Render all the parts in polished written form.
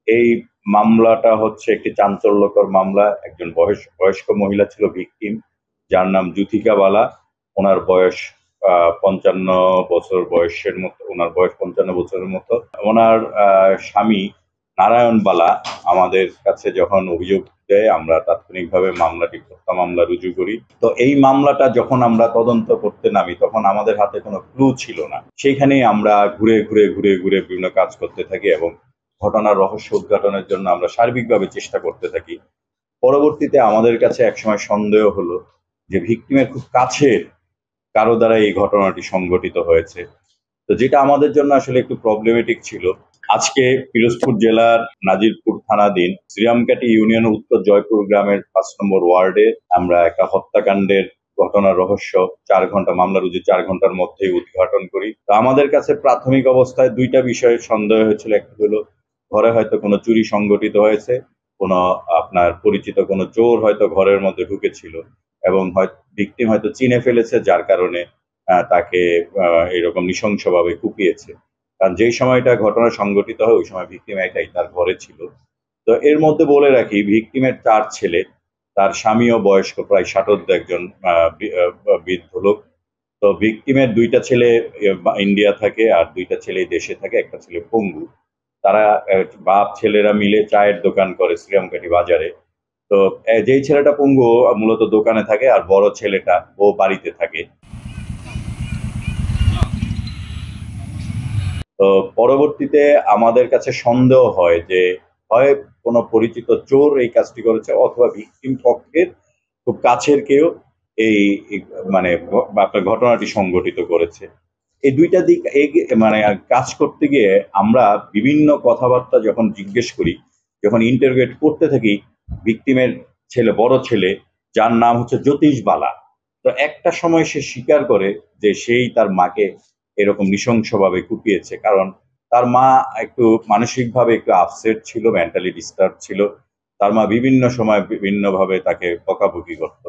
এই মামলাটা হচ্ছে একটি চাঞ্চল্যকর মামলা। একজন বয়স্ক মহিলা ছিল ভিকটিম, যার নাম জুথিকা বালা। ওনার বয়স 55 বছর বয়সের মতো, ওনার বয়স 55 বছরের মতো। ওনার স্বামী নারায়ণ বালা আমাদের কাছে যখন অভিযোগ দেয়, আমরা তাৎক্ষণিকভাবে মামলাটি হত্যা মামলা রুজু করি। তো এই মামলাটা যখন আমরা তদন্ত করতে নামি, তখন আমাদের হাতে কোনো ক্লু ছিল না। সেইখানেই আমরা ঘুরে ঘুরে ঘুরে ঘুরে বিভিন্ন কাজ করতে থাকি এবং ঘটনার রহস্য উদ্ঘাটনের জন্য আমরা সার্বিকভাবে চেষ্টা করতে থাকি। পরবর্তীতে আমাদের কাছে একসময় সন্দেহ হলো যে ভিকটিমের খুব কাছের কারো দ্বারা এই ঘটনাটি সংঘটিত হয়েছে। তো যেটা আমাদের জন্য আসলে একটু প্রবলেমেটিক ছিল। আজকে পিরোজপুর জেলার নাজিরপুর থানাধীন শ্রীরামকাটি ইউনিয়ন উত্তর জয়পুর গ্রামের 5 নম্বর ওয়ার্ডে আমরা একটা হত্যাকাণ্ডের ঘটনার রহস্য 4 ঘন্টা মামলা রুজু 4 ঘন্টার মধ্যেই উদ্ঘাটন করি। তো আমাদের কাছে প্রাথমিক অবস্থায় দুইটা বিষয়ে সন্দেহ হয়েছিল। একটা হলো ঘরে হয়তো কোনো চুরি সংঘটিত হয়েছে, কোনো আপনার পরিচিত কোনো চোর হয়তো ঘরের মধ্যে ঢুকেছিল এবং হয়তো ভিকটিম হয়তো চিনে ফেলেছে, যার কারণে তাকে এরকম নৃশংসভাবে কুপিয়েছে। কারণ যেই সময়টা ঘটনা সংঘটিত হয় ওই সময় ভিকটিম একাই তার ঘরে ছিল। তো এর মধ্যে বলে রাখি, ভিকটিমের 4 ছেলে, তার স্বামীও বয়স্ক প্রায় ষাটোর্ধ্ব একজন বৃদ্ধ লোক। তো ভিকটিমের 2টা ছেলে ইন্ডিয়া থাকে আর 2টা ছেলে দেশে থাকে, একটা ছেলে পঙ্গু। তারা বাপ ছেলেরা মিলে চায়ের দোকান করে শ্রীরামকাঠি বাজারে। তো যেই ছেলেটা পঙ্গু মূলত দোকানে থাকে আর বড় ছেলেটা ও বাড়িতে থাকে। তো পরবর্তীতে আমাদের কাছে সন্দেহ হয় যে হয় কোনো পরিচিত চোর এই কাজটি করেছে, অথবা ভিকটিম পক্ষের খুব কাছের কেউ এই মানে আপনার ঘটনাটি সংঘটিত করেছে। এই দুইটা দিক মানে কাজ করতে গিয়ে আমরা বিভিন্ন কথাবার্তা যখন জিজ্ঞেস করি, যখন ইন্টারোগেট করতে থাকি ভিকটিমের বড় ছেলে, যার নাম হচ্ছে জ্যোতিষ বালা। তো একটা সময় সে স্বীকার করে যে সেই তার মাকে এরকম নৃশংসভাবে কুপিয়েছে, কারণ তার মা একটু মানসিকভাবে একটু আপসেট ছিল, মেন্টালি ডিস্টার্ব ছিল। তার মা বিভিন্ন সময় বিভিন্নভাবে তাকে বকাবকি করত।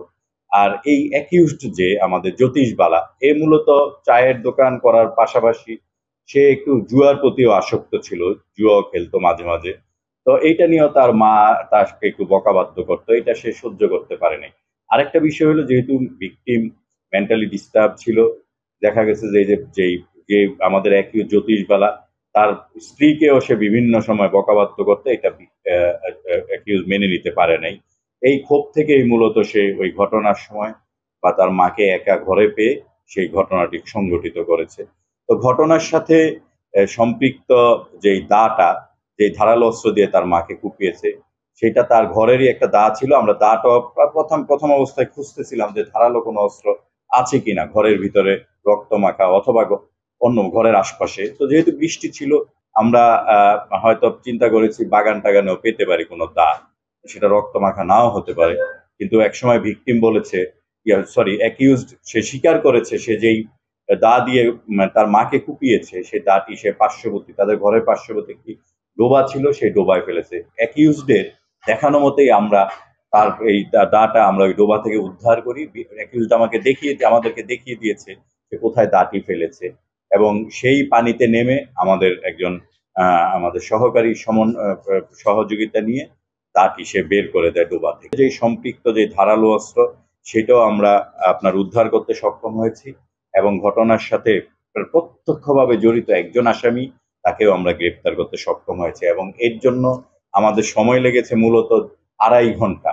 আর এই অ্যাকিউজড যে আমাদের জ্যোতিষ বালা, এ মূলত চায়ের দোকান করার পাশাপাশি সে একটু জুয়ার প্রতিও আসক্ত ছিল, জুয়াও খেলতো মাঝে মাঝে। তো এইটা নিয়েও তার মা তাকে একটু বকাবাদ্য করতো, এটা সে সহ্য করতে পারেনি। আরেকটা বিষয় হলো, যেহেতু ভিকটিম মেন্টালি ডিস্টার্ব ছিল, দেখা গেছে যে যে আমাদের একই জ্যোতিষবালা তার স্ত্রীকেও সে বিভিন্ন সময় বকাবাদ্য করতে, এটা অ্যাকিউজ মেনে নিতে পারে নাই। এই ক্ষোভ থেকেই মূলত সে ওই ঘটনার সময় বা তার মাকে একা ঘরে পেয়ে সেই ঘটনাটি সংঘটিত করেছে। তো ঘটনার সাথে সম্পৃক্ত যেই দাটা, যে ধারালো অস্ত্র দিয়ে তার মাকে কুপিয়েছে, সেটা তার ঘরেরই একটা দা ছিল। আমরা দাটা প্রথম প্রথম অবস্থায় খুঁজতেছিলাম যে ধারালো কোনো অস্ত্র আছে কিনা ঘরের ভিতরে, রক্ত মাখা অথবা অন্য ঘরের আশপাশে। তো যেহেতু বৃষ্টি ছিল, আমরা হয়তো চিন্তা করেছি বাগান টাগানেও পেতে পারি কোনো দা, সেটা রক্ত মাখা নাও হতে পারে। কিন্তু একসময় ভিকটিম বলেছে, সরি অ্যাকিউজড, সে স্বীকার করেছে সে যেই দা দিয়ে তার মাকে কুপিয়েছে, সেই দাটি সে পার্শ্ববর্তী, তাদের ঘরের পার্শ্ববর্তী একটি ডোবা ছিল, সেই ডোবায় ফেলেছে। অ্যাকিউজডের দেখানো মতেই আমরা তার এই দাটা আমরা ওই ডোবা থেকে উদ্ধার করি। অ্যাকিউজড আমাদেরকে দেখিয়ে দিয়েছে যে কোথায় দাটি ফেলেছে, এবং সেই পানিতে নেমে আমাদের একজন আমাদের সহকারী সহযোগিতা নিয়ে দাটি সে বের করে দেয় ডোবা থেকে। যে সম্পৃক্ত যে ধারালো অস্ত্র, সেটাও আমরা আপনার উদ্ধার করতে সক্ষম হয়েছি, এবং ঘটনার সাথে প্রত্যক্ষভাবে জড়িত একজন আসামি, তাকেও আমরা গ্রেপ্তার করতে সক্ষম হয়েছে। এবং এর জন্য আমাদের সময় লেগেছে মূলত 2.5 ঘন্টা।